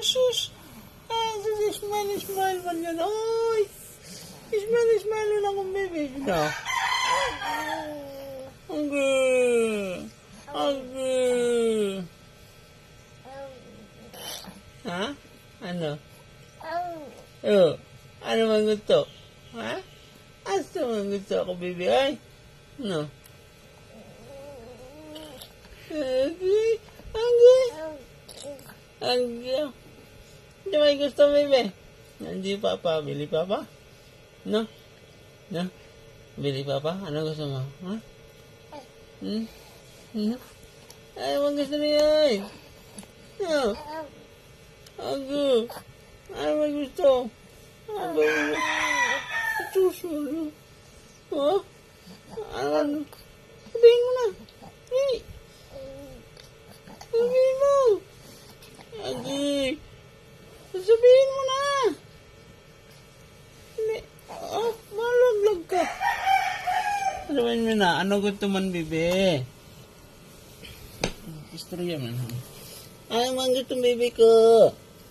sus. Sus, smile man yan. Ay, smile na akong baby. No. Agi. Ha? Ano? Oh, ano man gusto? Ha? Asa man gusto ako, baby? Ay? No. Agi. Hindi may gusto, baby. Hindi, Papa. Bili, Papa? No? No? Bili, Papa? Ano gusto mo? Ha? Ay, wag gusto niya. No. Agi. Ano may gusto? Ano? Susunod. Ha? Ano? Sabihin mo na. Hey! Sabihin mo. Agi. Sabihin mo na. Malaglag ka. Sabihin mo na. Ano gusto man, bebe? Istorya man. Ano man gusto, bebe ko?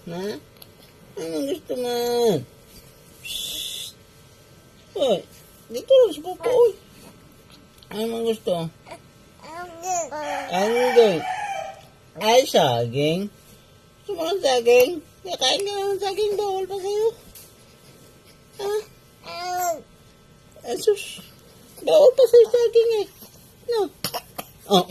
Ha? Ano man gusto man? Shhh. Hoy, dito lang sa papa, oy. Ano man gusto? Anggay. Ay, saging. Gusto mo ng saging? Kakain ka na ng saging, bawal pa sa'yo. Ha? Asus, bawal pa sa'yo saging eh. No? Oh,